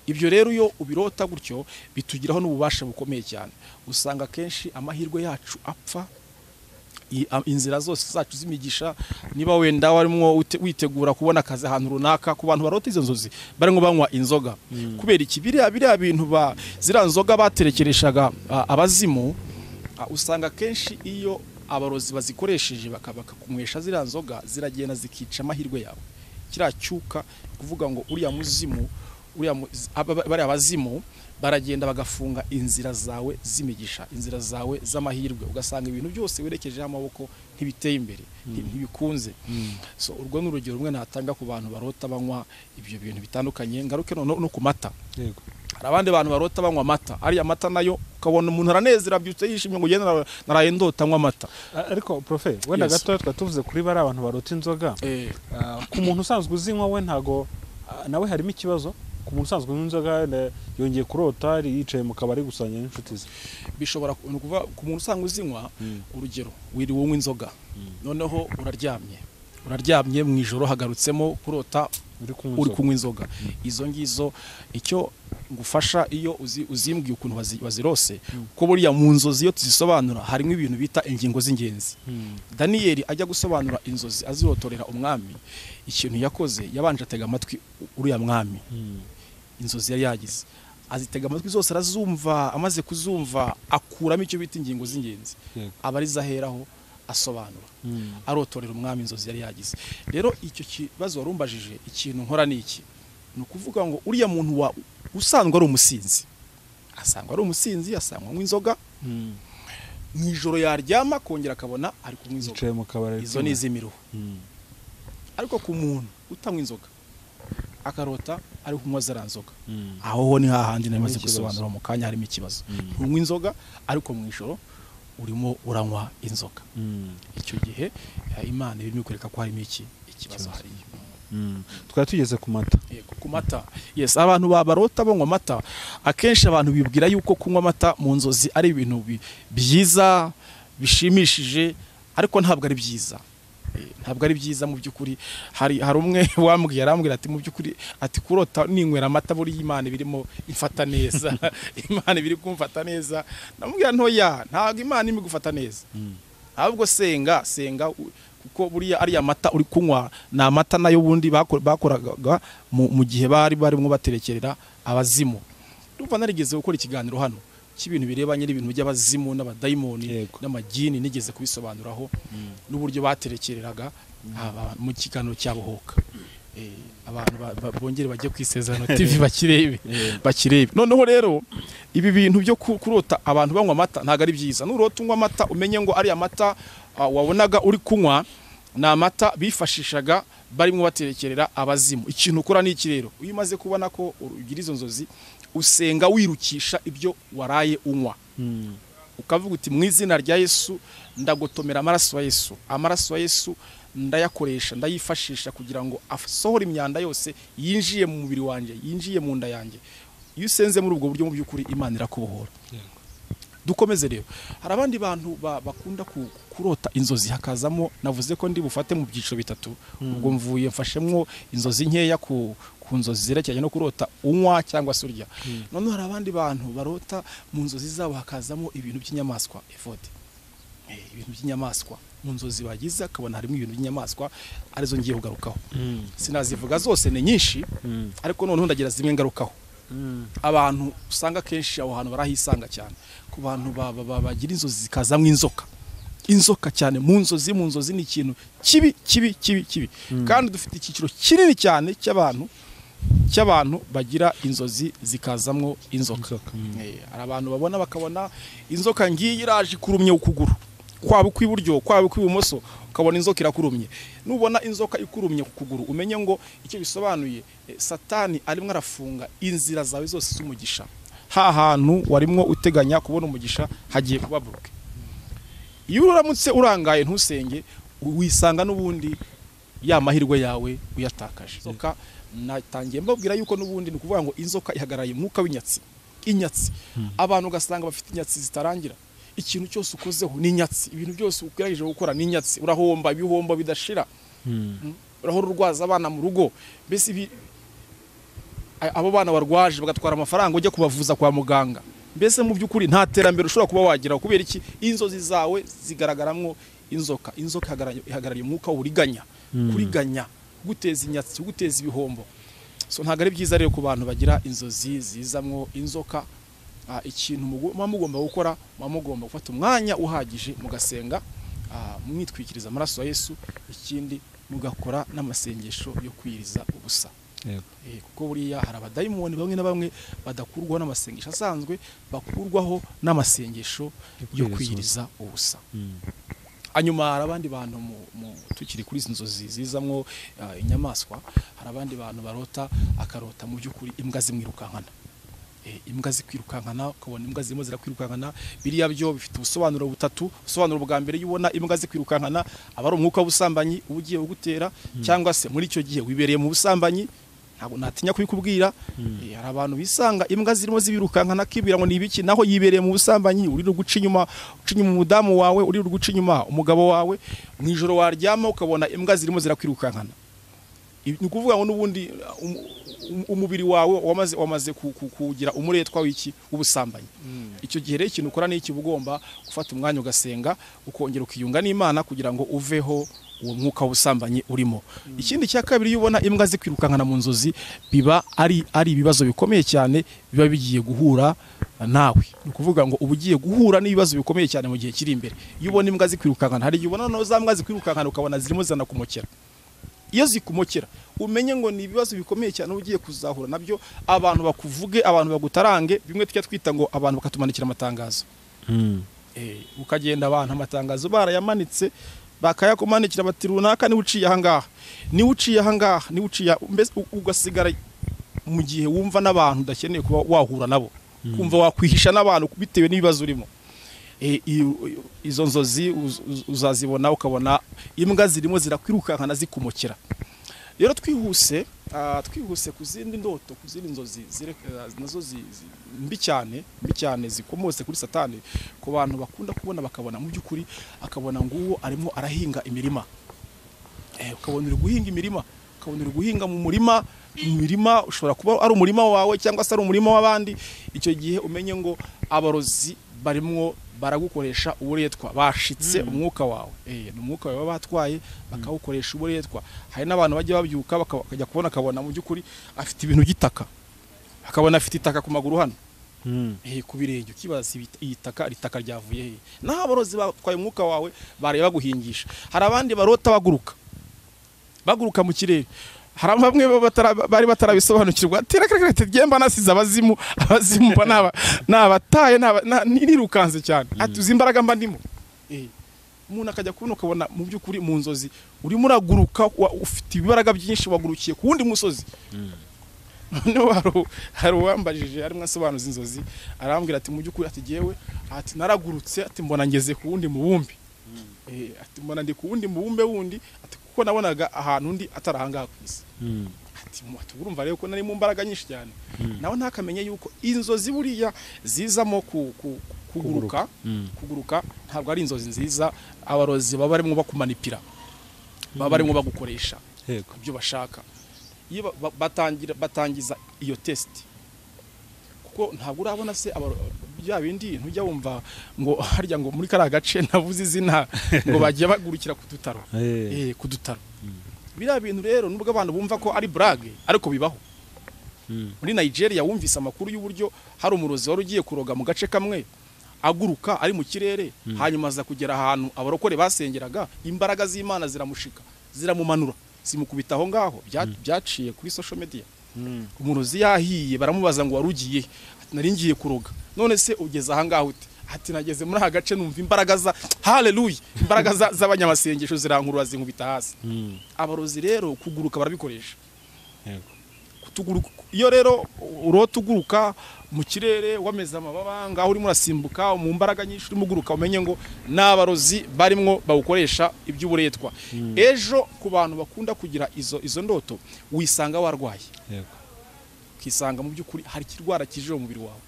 Ibyo rero iyo ubirota gutyo bitugiraho n'ububasha bukomeye cyane. Usanga kenshi amahirwe yacu apfa, inzira zose zacu z'imigisha. Niba wenda warimo witegura kubona akazi ahantu runaka, ku bantu barota izo nzozi barimo banywa inzoga, kubera iki biriya bintu zira nzoga baterekereshaga abazimu, usanga kenshi iyo abarozi bazikoresheje bakakunywesha zira nzoga ziragenda zikica amahirwe yawe. Kiriya cyuka kuvuga ngo uriya muzimu bari abazimu baragenda bagafunga inzira zawe z'imigisha, inzira zawe z'amahirwe, ugasanga ibintu byose werekejeho amaboko ntibiteye imbere, ntibikunze. So urwo ni urugero rumwe natanga ku bantu barota banywa ibyo bintu bitandukanye. Ngaruke no ku mata. Yego, hari abandi bantu barota banywa amata, ariya mata nayo ukabona umuntu aranezera byutse yishimye ngo ugende naraye ndota anywa amata. Ariko profe wenda gato twatuvuze kuri bari abantu barota inzoga, ku muntu usanzwe uzinywa we ntago nawe harimo ikibazo. Ku muntu usanzwe n'inzoga yongeye kurota yicaye mu kabari gusanya n'inshuti ze, bishobora kuva ku muntu usanzwe uzinywa. Urugero, wiriwe unywa inzoga, noneho uraryamye mu ijoro hagarutsemo kurota uri kunywa inzoga. Izo ngizo icyo ngufasha iyo uzimbwiye ukuntu wazirose, ko buriya mu nzozi iyo tuzisobanura harimo ibintu bita ingingo z'ingenzi. Daniyeli ajya gusobanura inzozi azirotorera umwami, ikintu yakoze yabanje atega amatwi uriya mwami. Inzozi yari yagize azitega amatwi zose arazumva, amaze kuzumva akuramo icyo bita ingingo z'ingenzi, abariza aheraho asobanura, arotorera umwami inzozi yari yagize. Rero icyo kibazo warumbajije, ikintu nkora ni iki, ni ukuvuga ngo uriya muntu usanzwe ari umusinzi, asangwa ari umusinzi, asangwa anywa inzoga, mu ijoro yaryama kongera akabona ari kunywa inzoga. Izo ni iz'imiruho. Ariko ku muntu utanywa inzoga akarota ari kunywa zara nzoga, aho ni hahandi namaze gusobanura mu kanya harimo ikibazo. Unywa inzoga ariko mu ijoro urimo uranywa inzoga. Icyo gihe Imana irimo kwereka ko harimo ikibazo hariyo. Twari tugeze ku mata. Ku mata, yes, abantu barota banywa amata, akenshi abantu bibwira yuko kunywa amata mu nzozi ari ibintu byiza bishimishije, ariko ntabwo ari byiza. Ntabwo ari byiza mu by'ukuri. Hari umwe arambwira ati mu by'ukuri ati kurota ninywera amata buri Imana birimo ifata neza. Imana biri kumfata neza. Namubwira ntoya, ntabwo Imana imigufata neza, ahubwo senga kuko buriya ari amata uri kunywa na amata nayo bundi bakoraga mu gihe barimo baterekerera abazimu. Ndumva narigeze gukora ikiganiro hano cy'ibintu birebanye n'ibintu by'abazimu n'abadayimoni n'amagini, nigeze kubisobanuraho n'uburyo baterekereraga mu kiganiro cyabohoka. Abantu bongere bajye ku ISEZERANO TV bakirebe. Noneho rero ibi bintu byo kurota abantu banywa amata ntago ari byiza. Nurota unywa amata umenye ngo ari amata wabonaga uri kunywa ni amata bifashishaga barimo baterekerera abazimu. Ikintu ukora ni iki rero, iyo umaze kubona ko ugira izo nzozi usenga wirukisha ibyo waraye unywa, ukavuga uti mu izina rya Yesu ndagotomera amaraso ya Yesu, amaraso ya Yesu ndayakoresha ndayifashisha kugira ngo asohore imyanda yose yinjiye mu mubiri wanje, yinjiye mu nda yanjye. Iyo usenze muri ubwo buryo mu by'ukuri Imana irakubohora. Dukomeze rero, hari abandi bantu bakunda kurota inzozi hakazamo, navuze ko ndi bufate mu byiciro bitatu, ubwo mvuye mfashemwo inzozi nkeya ku nzozi zerekeranye no kurota unywa cyangwa se urya. None hari abandi bantu barota mu nzozi zabo hakazamo ibintu by'inyamaswa, evode ibintu by'inyamaswa mu nzozi bagize, akabona harimo ibintu by'inyamaswa, arizo ngiye kugarukaho. Sinazivuga zose, ni nyinshi, ariko noneho ndagira zimwe ngarukaho. Abantu usanga kenshi aho hantu barahisanga cyane, ku bantu bagira inzozi zikazamwe inzoka cyane mu nzozi ni ikintu kibi. Kandi dufite icyiciro kinini cyane cy'abantu bagira inzozi zikazamwo inzoka. Hari abantu babona bakabona inzoka ngiye iraje kurumye ukuguru, kwaba kw'iburyo kwaba kw'ibumoso, ukabona inzoka irakurumye. Nubona inzoka ikurumye ku kuguru umenye ngo icyo bisobanuye Satani arimo arafunga inzira zawe zose z'umugisha. Ha hantu warimo uteganya kubona umugisha hagiye kubaburuke. Iyo uramutse urangaye ntusenge, wisanga n'ubundi ya mahirwe yawe uyatakaje. Inzoka natangiye mbabwira yuko n'ubundi ni ukuvuga ngo inzoka ihagarariye umwuka w'inyatsi. Inyatsi, abantu ugasanga bafite inyatsi zitarangira. Ikintu cyose ukozeho ni inyatsi, ibintu byose ukirageje gukora ni inyatsi, urahomba ibihombo bidashira. Urahora urwaza abana mu rugo, mbese abo bana warwaje bagatwara amafaranga ujya kubavuza kwa muganga. Mbese mu by'ukuri nta terambere ushobora kuba wagira, kubera iki? Inzozi zawe zigaragaramwo inzoka. Inzoka ihagarariye umwuka w'uburiganya, kuriganya, guteza inyatsi, guteza ibihombo. So ntago ari byiza rero ku bantu bagira inzozi zizamwo inzoka. Ikintu mugomba gukora, mugomba gufata umwanya uhagije mugasenga, mwitwikiriza amaraso ya Yesu. Ikindi mugakora n'amasengesho yo kwiriza ubusa. Kuko buriya hari abadayimoni bamwe na bamwe badakurwaho n'amasengesho asanzwe, bakurwaho n'amasengesho yo kwiriza ubusa. Hanyuma hari abandi bantu tukiri kuri izi nzozi zizamwo inyamaswa, hari abandi bantu barota akarota mu by'ukuri imbwa zimwirukankana. Imbwa zikwirukankana, ukabona imbwa zirimo zirakwirukankana. Biriya byo bifite ubusobanuro butatu. Ubusobanuro bwa mbere yubona imbwa zikwirukankana aba ari umwuka w'ubusambanyi ugiye ugutera, cyangwa se muri icyo gihe wibereye mu busambanyi, ntabwo natinya kubikubwira. Hari abantu bisanga imbwa zirimo zibirukankana kibwira ngo ni ibiki, naho yibereye mu busambanyi, uri guca inyuma umudamu wawe, uri guca inyuma umugabo wawe. Mu ijoro waryama ukabona imbwa zirimo zirakwirukankana. Ni ukuvuga ngo n'ubundi umubiri wawe wamaze kugira umuretwa w'iki w'ubusambanyi. Icyo gihe rero ikintu ukora ni iki, ugomba gufata umwanya ugasenga, ukongera ukiyunga n'Imana kugira ngo uveho uwo mwuka w'ubusambanyi urimo. Ikindi cya kabiri, iyo ubona imbwa zikwirukankana mu nzozi, biba ari ibibazo bikomeye cyane biba bigiye guhura nawe. Ni ukuvuga ngo uba ugiye guhura n'ibibazo bikomeye cyane mu gihe kiri imbere. Iyo ubona imbwa zikwirukankana, hari igihe ubona no za mbwa zikwirukankana ukabona zirimo zanakumokera. Iyo zikumokera umenye ngo ni ibibazo bikomeye cyane ugiye kuzahura nabyo. Abantu bakuvuge, abantu bagutarange, bimwe tujya twita ngo abantu bakatumanikira amatangazo. Ukagenda abantu amatangazo barayamanitse, bakayakumanikira bati runaka ni uciye ahangaha, ni uciye ahangaha, ni uciye, mbese ugasigara mu gihe wumva n'abantu udakeneye kuba wahura nabo, kumva wakwihisha n'abantu bitewe n'ibibazo urimo. Izo nzozi uzazibona ukabona imbwa zirimo zirakwirukankana zikumokera. Rero twihuse ku zindi ndoto, ku zindi nzozi nazo mbi cyane zikomotse kuri Satani, ku bantu bakunda kubona bakabona mu by'ukuri, akabona nguwo arimo arahinga imirima. Ukabona uri guhinga imirima, ukabona uri guhinga mu mirima ushobora kuba ari umurima wawe cyangwa se ari umurima w'abandi. Icyo gihe umenye ngo abarozi barimo baragukoresha uburetwa, bashitse umwuka wawe. Ni umwuka wawe batwaye bakawukoresha uburetwa. Hari n'abantu bajya babyuka bakajya kubona, akabona mu by'ukuri afite ibintu by'itaka, akabona afite itaka ku maguru hano, ku birenge, ukibaza itaka ryavuye he? Naho abarozi batwaye umwuka wawe bareba guhingisha. Hari abandi barota baguruka mu kirere. Hari bamwe bari batarabisobanukirwa, ati gemba nasize abazimu nabataye nirukanze cyane, ati uzi imbaraga mba ndimo. umuntu akajya kubona ukabona mu by'ukuri mu nzozi urimo uraguruka ufite ibibaraga byinshi wagurukiye ku wundi musozi. Noneho hari uwambajije arimo asobanuza inzozi arambwira ati mu by'ukuri ati jewe ati naragurutse ati mbona ngeze ku wundi mubumbi. Ati mbona ndi ku wundi mubumbe wundi ati kuko nabonaga ahantu undi atarahanga ku isi. Ati urumva rero ko nari mu mbaraga nyinshi cyane. Nawe ntakamenye yuko inzozi buriya zizamo kuguruka ntabwo ari inzozi nziza. Abarozi baba barimo bakumanipira, baba barimo bagukoresha ibyo bashaka. Iyo batangiza iyo test kuko ntabwo urabona se bya bindi ntujya wumva ngo harya ngo muri kara gace navuze izina ngo bagiye bagurukira kudutaro kudutaro. Biriya bintu rero nubwo abantu bumva ko ari blague ariko bibaho. Muri Nigeria wumvise amakuru y'uburyo hari umurozi wari ugiye kuroga mu gace kamwe aguruka ari mu kirere hanyuma aza kugera ahantu abarokore basengeraga, imbaraga z'Imana ziramushika ziramumanura simukubita aho ngaho. Byaciye kuri social media. Umurozi yahiye baramubaza ngo warugiye ati nari ngiye kuroga. None se ugeze aha ngaho ute? Ati nageze muri agace numva imbaraga za haleluya, imbaraga z'abanyamasengesho zirankurura zinkubita hasi. Abarozi rero kuguruka barabikoresha. Iyo rero urota uguruka mu kirere wameze amababa ngaho urimo urasimbuka mu mbaraga nyinshi urimo uguruka, umenye ngo n'abarozi barimwo bawukoresha iby'uburetwa. Ejo ku bantu bakunda kugira izo ndoto wisanga warwaye, ukisanga mu by'ukuri hari kirwara kije mu mubiri wawe.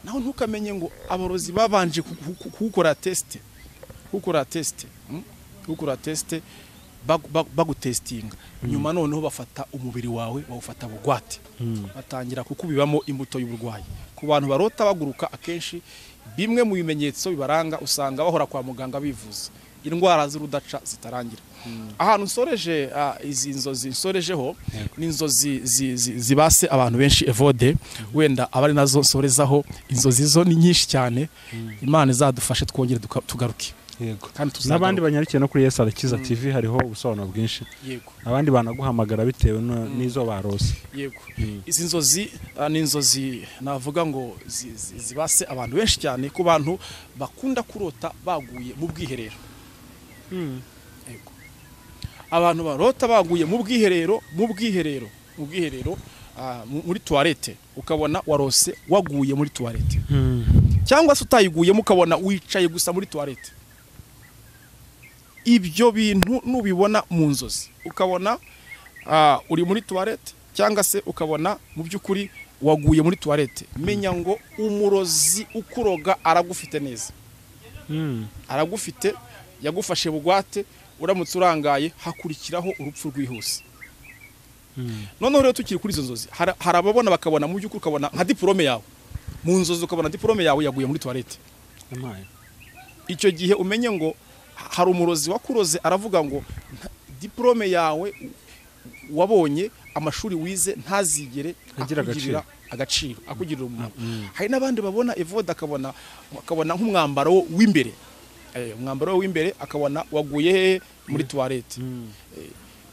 Naho ntukamenye ngo abarozi babanje kukora test bagutestinga nyuma noneho bafata umubiri wawe bawufata bugwate, batangira kukubibamo imbuto y'uburwayi. Ku bantu barota baguruka akenshi bimwe mu bimenyetso bibaranga usanga bahora kwa muganga bivuza indwara z'urudaca zitarangira. Ahantu nsoreje izi nzozi nsorejeho ni inzozi zibase abantu benshi evode, wenda abari nazo nsorezaho. Inzozi zo ni nyinshi cyane, Imana izadufashe twongere tugaruke. N'abandi banyarukiye no kuri ISEZERANO TV hariho ubusobanuro bwinshi. Abandi banaguhamagara bitewe n'izo barose. Izi nzozi ni inzozi navuga ngo zibase abantu benshi cyane, ku bantu bakunda kurota baguye mu bwiherero. Abantu barota baguye mu bwiherero muri toilette, ukabona warose waguye muri toilette, cyangwa se utayiguyemo ukabona wicaye gusa muri toilette. Ibyo bintu nubibona mu nzozi ukabona uri muri toilette cyangwa se ukabona mu by'ukuri waguye muri toilette, menya ngo umurozi ukuroga aragufite neza. Aragufite, yagufashe bugwate, uramutse urangaye hakurikiraho urupfu rwihuse. Noneho rero tukiri kuri izo nzozi hari ababona bakabona mu by'ukuri ukabona nka diplome yawe mu nzozi, ukabona diplome yawe yaguye muri toilette. Icyo gihe umenye ngo hari umurozi wakuroze aravuga ngo diplome yawe wabonye amashuri wize ntazigere akugirira agaciro, akugirira umumaro. Hari n'abandi babona evode akabona nk'umwambaro w'imbere, umwambaro w'imbere akabona waguye muri toilette.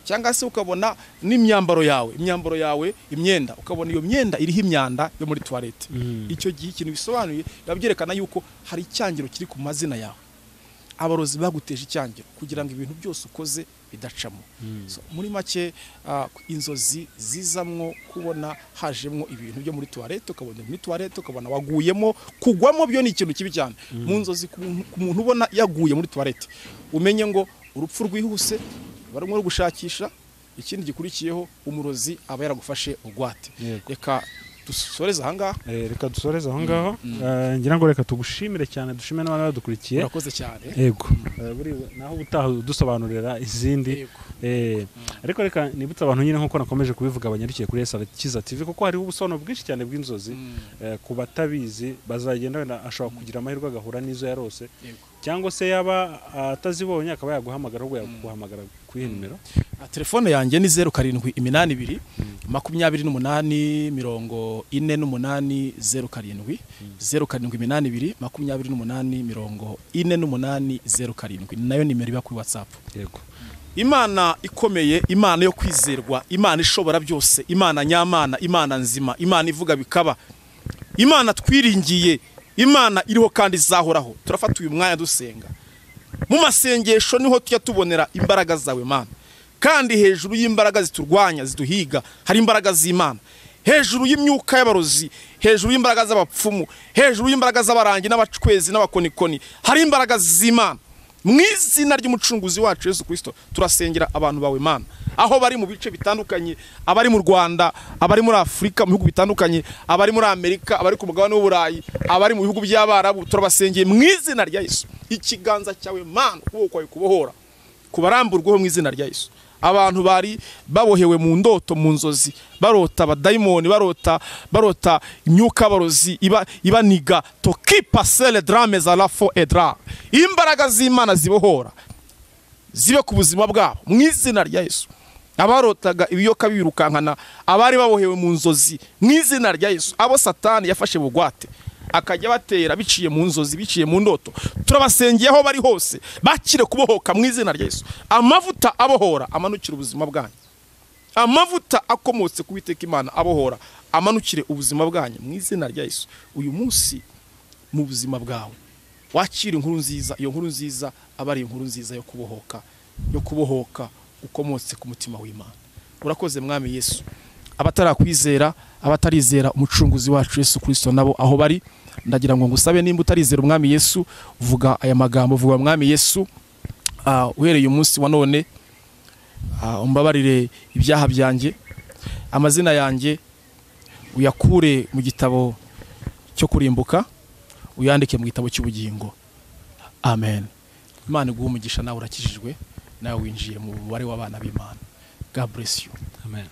Cyangwa se ukabona n'imyambaro yawe imyenda, ukabona iyo myenda iriho imyanda yo muri toilette. Icyo gihe ikintu bisobanuye babyerekana yuko hari icyangiro kiri ku mazina yawe. Abarozi baguteje icyangiro kugira ngo ibintu byose ukoze bidacamo. Muri make inzozi zizamwo kubona hajemwo ibintu byo muri toilette, ukabona muri toilette ukabona waguyemo, kugwamo byo ni ikintu kibi cyane. Mu nzozi ku muntu ubona yaguye muri toilette umenye ngo urupfu rwihuse barimo gushakisha. Ikindi gikurikiyeho umurozi aba yaragufashe ugwate. Reka dusoreze ahangaha. Reka dusoreze ahangaha. Ngira ngo reka tugushimire cyane, dushime n'abana badukurikiye. Urakoze cyane. Yego. Buri naho ubutaha dusobanurira izindi. Ariko reka nibutsa abantu nyine nkuko nakomeje kubivuga abanyarukiye kuri ISEZERANO TV kuko hariho ubusobanuro bwinshi cyane bw'inzozi. Ku batabizi bazagenda wenda ashobora kugira amahirwe agahura n'izo yarose, cyangwa se yaba atazibonye akaba yaguhamagara ahubwo yaguhamagara ku nimero. Telefone yanjye ni 0782 28 48 07 0782 28 48 07 nayo nimero iba kuri WhatsApp. Yego. Imana ikomeye, Imana yo kwizerwa, Imana ishobora byose, Imana nyamana, Imana nzima, Imana ivuga bikaba, Imana twiringiye, Imana iriho kandi izahoraho. Turafata uyu mwanya dusenga mu masengesho niho tujya tubonera imbaraga zawe Mana. Kandi hejuru y'imbaraga ziturwanya ziduhiga hari imbaraga z'Imana, hejuru y'imyuka y'abarozi, hejuru y'imbaraga z'abapfumu, hejuru y'imbaraga z'abarangi n'abacwezi n'abakonikoni hari imbaraga z'Imana. Mu izina ry'umucunguzi wacu Yesu Kristo turasengera abantu bawe Mana, aho bari mu bice bitandukanye, abari mu Rwanda, abari muri Afrika mu bihugu bitandukanye, abari muri Amerika, abari ku mugabane w'Uburayi, abari mu bihugu by'Abarabu, turabasengeye mu izina rya Yesu. Ikiganza cyawe Mana ukuboko kwawe kubohora kubaramburweho mu izina rya Yesu. Abantu bari babohewe mu ndoto, mu nzozi, barota abadayimoni, barota imyuka barozi ibaniga tokipa sele drame za lafo edra. Imbaraga z'Imana zibohora zibe ku buzima bwabo mu izina rya Yesu. Abarotaga ibiyoka birukankana, abari babohewe mu nzozi mu izina rya Yesu, abo Satani yafashe bugwate akajya batera biciye mu nzozi, biciye mu ndoto, turabasengeye aho bari hose bakire kubohoka mu izina rya Yesu. Amavuta abohora amanukire ubuzima bwanyu, amavuta akomotse ku Uwiteka Imana abohora amanukire ubuzima bwanyu mu izina rya Yesu. Uyu munsi mu buzima bwawe wakira inkuru nziza, iyo nkuru nziza abari inkuru nziza yo kubohoka ukomotse ku mutima w'Imana. Urakoze Mwami Yesu. Abatarakwizera, abatarizera umucunguzi wacu Yesu Kristo nabo aho bari, ndagira ngo ngusabe nimba utarizera Umwami Yesu, vuga aya magambo, vuga Mwami Yesu, uhereye umunsi wa none umbabarire ibyaha byanjye, amazina yanjye uyakure mu gitabo cyo kurimbuka, uyandike mu gitabo cy'ubugingo. Amen. Imana iguhe umugisha, nawe urakijijwe, nawe winjiye mu mubare w'abana b'Imana. God bless you. Amen.